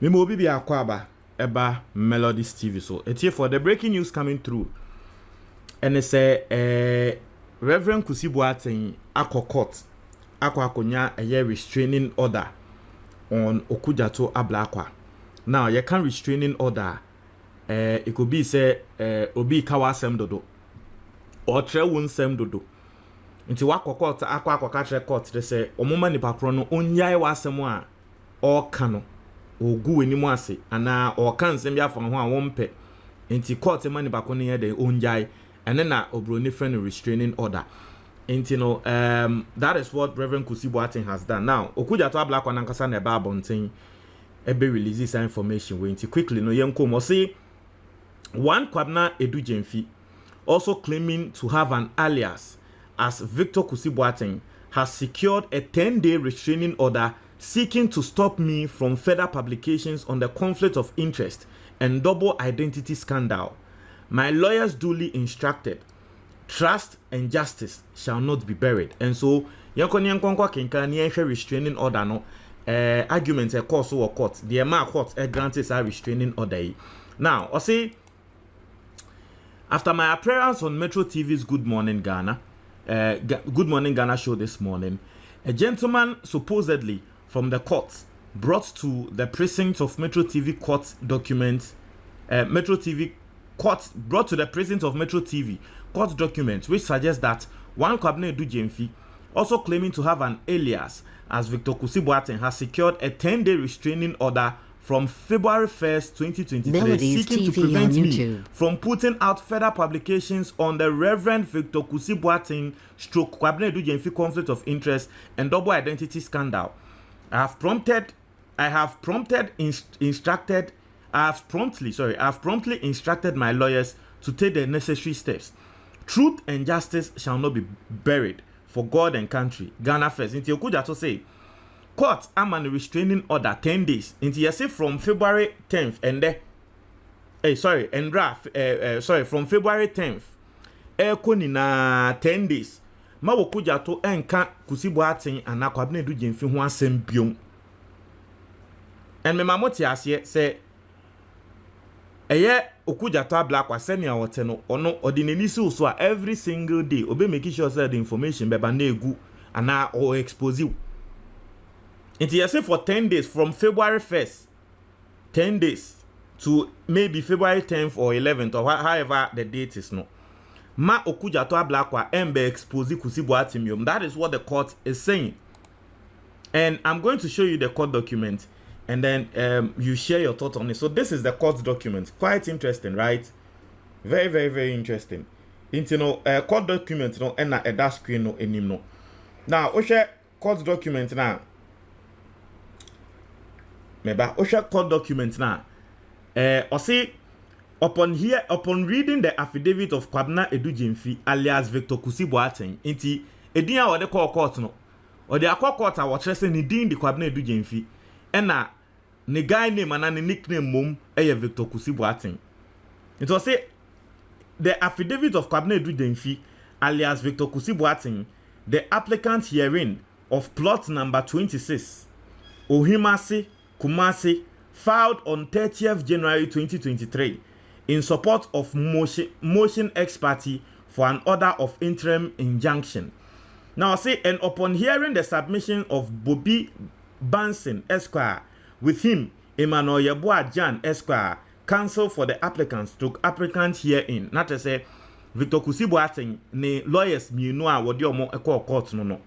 Me mo bi akwaba eba Melodies TV. So it's here for the breaking news coming through. And it's Reverend Kusi Boateng akọ court. Akonya a restraining order on Okudzeto Ablakwa. Now you can restraining order. It could be say obi kawa sem dodo or trewun sem dodo. Nti wakọ court akwa tre court they say omoma nipa kro no onyae wasem a or kano ogu enimu ase ana or kan nsem bia fa ho a wompe. Nti court mani ba ko ne ye de onyae and then na obroni friend restraining order. Nti no that is what Reverend Kusi Boateng has done. Now Okudzeto Ablakwa nankasa na ba abonten ebe release this information we nti quickly no yenko mo say one Kwabna Edujemfi also claiming to have an alias as Victor Kusi Boateng has secured a 10-day restraining order seeking to stop me from further publications on the conflict of interest and double identity scandal. My lawyers duly instructed, trust and justice shall not be buried. And so yankonkwa kenka ni restraining order no argument e course or court the court granted a restraining order. Now I say after my appearance on Metro TV's Good Morning Ghana show this morning, a gentleman supposedly from the court brought to the precinct of Metro TV court documents, brought to the precinct of Metro TV court documents which suggests that one Kwabna Edujemfi, also claiming to have an alias as Victor Kusi Boateng, has secured a 10-day restraining order from February 1st, 2023, Melodies seeking TV to prevent on me YouTube from putting out further publications on the Reverend Victor Kusi Boateng / Kwabna Edujemfi conflict of interest and double identity scandal. I have promptly instructed my lawyers to take the necessary steps. Truth and justice shall not be buried for God and country. Ghana first. Inti Okudzeto say court among restraining order 10 days. Inti yesi from February 10th and from February 10th. Koni na 10 days. Ma Okudzeto enka Kusi Boateng and Kwabna Edujemfi ho asem biom. And me mamoti asye say Okudzeto Ablakwa senior woteno ono ordinary so every single day obe make sure say the information beba na egu ana or expose you. It is for 10 days from February 1st, 10 days to maybe February 10th or 11th or however the date is no. Ma Okudzeto Ablakwa embe expose Kusi Boateng. That is what the court is saying. And I'm going to show you the court document and then you share your thoughts on it. So this is the court document. Quite interesting, right? Very, very, very interesting. Into court document no and a dash screen no enim no. Now, share court document now. Share court document now. See upon reading the affidavit of Kwabna Edujemfi alias Victor Kusi Boateng, inti edin a de call court no. Or the court a watch ni din di Kwabna Edujemfi. Ena ne guy name and ne nickname mom Victor Kusi Boateng. It was say the affidavit of Kwabna Edujemfi alias Victor Kusi Boateng, the applicant herein of plot number 26, Ohimasi, Kumasi, filed on 30th January 2023 in support of motion ex parte for an order of interim injunction. Now say, and upon hearing the submission of Bobby Banson Esquire, with him Emmanuel Yeboah Jan Esquire, counsel for the applicants, took applicant herein. Not to say Victor Kusi Boateng ne lawyers mienu a wodi omo ekọ court no.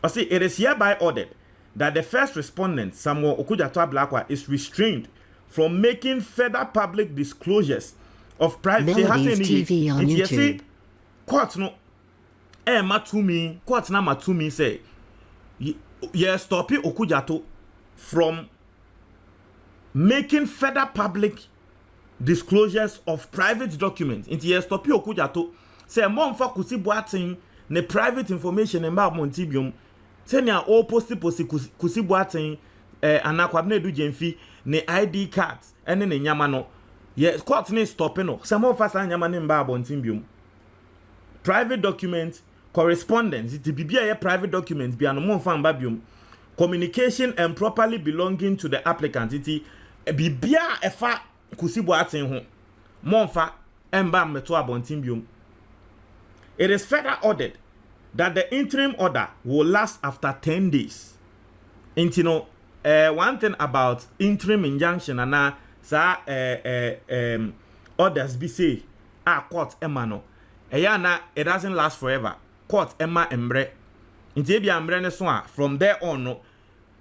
I say it is hereby ordered that the first respondent, Samuel Okudzeto Ablakwa, is restrained from making further public disclosures of private Melodies TV on YouTube. Court no matumi court na matumi say yes stop Okudzeto from making further public disclosures of private documents. Inti yes stop Okudzeto say mo mfa Kusi Boateng ne private information e ma montibium senya o posti Kusi Boateng ana Kwabna Edujemfi ne ID cards ene ne nyama no yes court ne stop no say mo mfa san nyama ne mba abontimbium private documents correspondence it be a private documents be an mo mfa mba bium communication and properly belonging to the applicant it bibia efa Kusi Boateng ho monfa emba meto abontin biom. It is further ordered that the interim order will last after 10 days. And you know, one thing about interim injunction and orders be say court emano. It doesn't last forever. Court emma embre. Inti embre ne so from there on no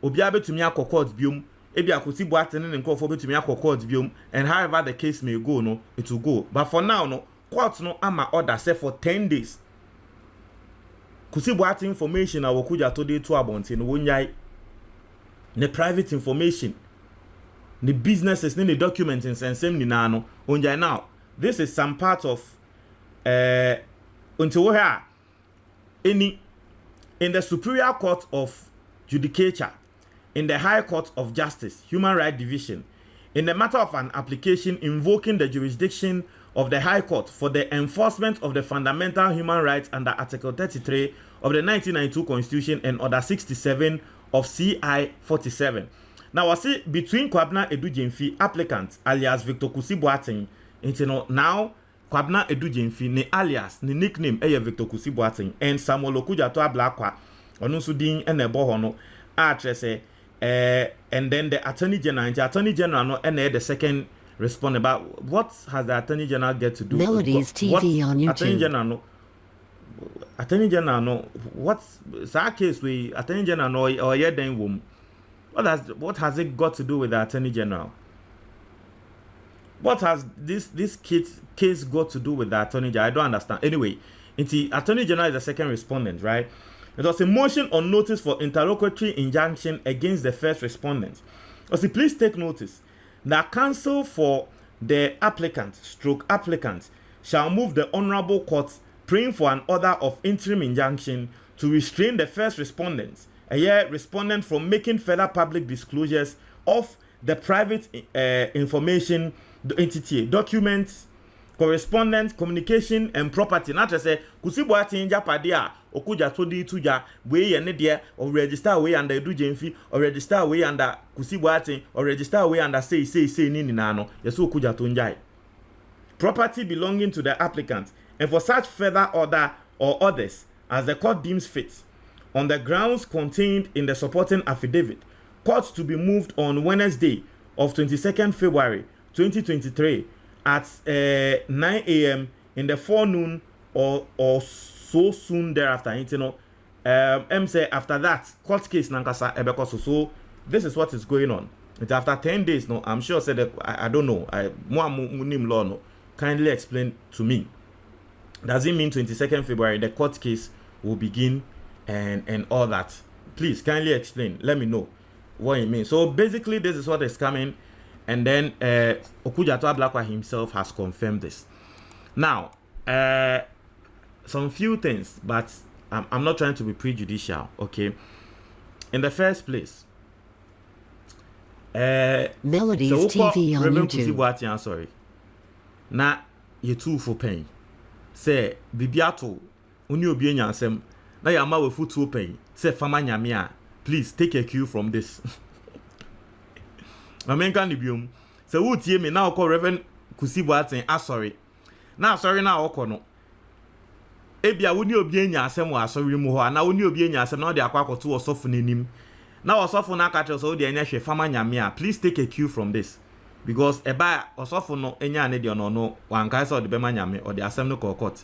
obi abetumi akọ court biom. Ebi Kusi Boateng ne nkofo betumi akọ court biom, and however the case may go no, it will go. But for now no, court no ama order say for 10 days. Kusi Boateng information a Okudzeto Ablakwa no wonyai ne private information, the businesses, the documents and same ni na no wonyai. Now this is some part of until here in the Superior Court of Judicature, in the High Court of Justice, Human Rights Division, in the matter of an application invoking the jurisdiction of the High Court for the enforcement of the fundamental human rights under Article 33 of the 1992 Constitution and Order 67 of CI 47. Now, I see between Kwabena Edujemfi applicant alias Victor Kusi Boateng, now Kwabena Edujemfi ne alias ne nickname Victor Kusi Boateng and Samuel Okudzeto Ablakwa onusudin enebo hono atrese and then the Attorney General no the second respond about what has the Attorney General get to do? Melodies TV on YouTube. Attorney General no what's that case we Attorney General no or yeah then womb. What has it got to do with the Attorney General? What has this case got to do with the Attorney General? I don't understand. Anyway, the Attorney General is the second respondent, right? It was a motion on notice for interlocutory injunction against the first respondent. Also, please take notice that counsel for the applicant shall move the Honorable Court praying for an order of interim injunction to restrain the first respondent, respondent from making further public disclosures of the private information, entity, documents, correspondence, communication, and property. Not to say, Kusi Boateng japadia, Okudzeto di tuja, we and there, or register away under Edujemfi, or register away under Kusi Boateng, or register away under say nini nano, yesu Okudzeto njai. Property belonging to the applicant, and for such further order or orders as the court deems fit, on the grounds contained in the supporting affidavit, court to be moved on Wednesday of 22nd February 2023 at 9 a.m. in the forenoon or so soon thereafter. You know, say after that court case nankasa ebekoso. So this is what is going on. It's after 10 days. No, I'm sure said I don't know. Munim law no. Kindly explain to me. Does it mean 22nd February the court case will begin and all that? Please kindly explain. Let me know what it means. So basically, this is what is coming. And then Okudzeto Ablakwa himself has confirmed this. Now, some few things, but I'm not trying to be prejudicial, okay? In the first place, Melodies TV on Reverend YouTube. Kusi Boateng, sorry. Na you too for pain. Say bibiato uni obi enyansem na yama we futu pain. Say fama nyamia. Please take a cue from this. Amenka ni biom. Se wo tie me na okọ Reverend Kusi Boateng sorry. Na sorry na okọ no. Ebia woni obi enyansem wa sorry mu ho na woni obi enyansem na o de akwa akoto osofo nanim. Na osofo na akache so de enya hwe fama nyamia. Please take a cue from this. Because eba osofo no enya ne de no wankai so de bema nyame or the asem no court,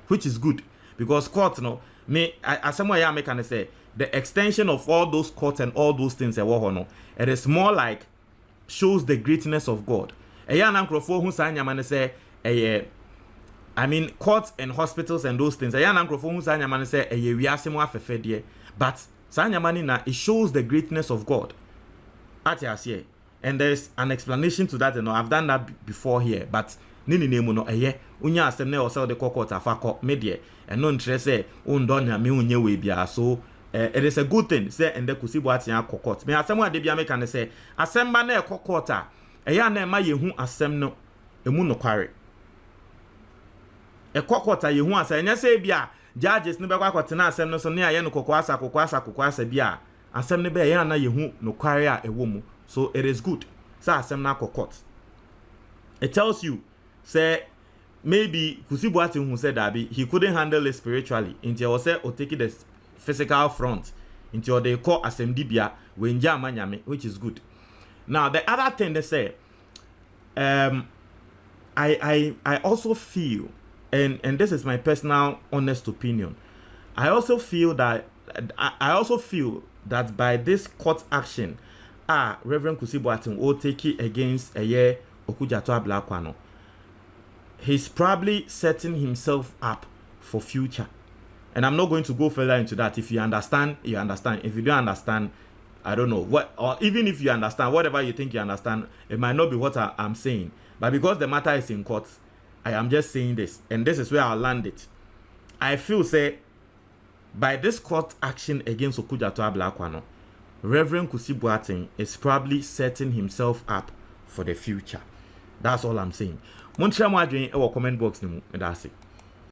which is good because court no me asem ya make can say the extension of all those courts and all those things no, it is more like shows the greatness of God. Eya na nkrofo hu sa nyama ne say I mean courts and hospitals and those things. Eya na nkrofo hu sa nyama ne say wiase mu afefe de, but sa nyama ni na it shows the greatness of God. Atiasie. And there's an explanation to that, you know. I've done that before here, but nini nemu no unya asem ne o sell the court afako media and no interest say undon me unye we bia. So it is a good thing say and the Kusi Boateng court. Me asem wa de bia me kan say asem ba na court a na ma yehu asem no emu no kware. Court a yehu asem nya say bia judges ne be kwa court na asem no so ne aye no kokwasa bia asem ne be na yehu no kware a ewo mu. So it is good. say asem na court. It tells you say maybe Kusi Boateng who said that he couldn't handle it spiritually until he say or take it the physical front until they call asem dibia when jama nyame, which is good. Now the other thing they say, I also feel, and this is my personal honest opinion, I also feel that by this court action, Reverend Kusi Boateng will take it against Okudzeto Ablakwa no. He's probably setting himself up for future. And I'm not going to go further into that. If you understand, you understand. If you don't understand, I don't know what, or even if you understand, whatever you think you understand, it might not be what I'm saying. But because the matter is in court, I am just saying this, and this is where I'll land it. I feel say by this court action against Okudzeto Ablakwa no, Reverend Kusi Boateng is probably setting himself up for the future. That's all I'm saying. Mon share mo adwen e wo comment box ni mu. That's it.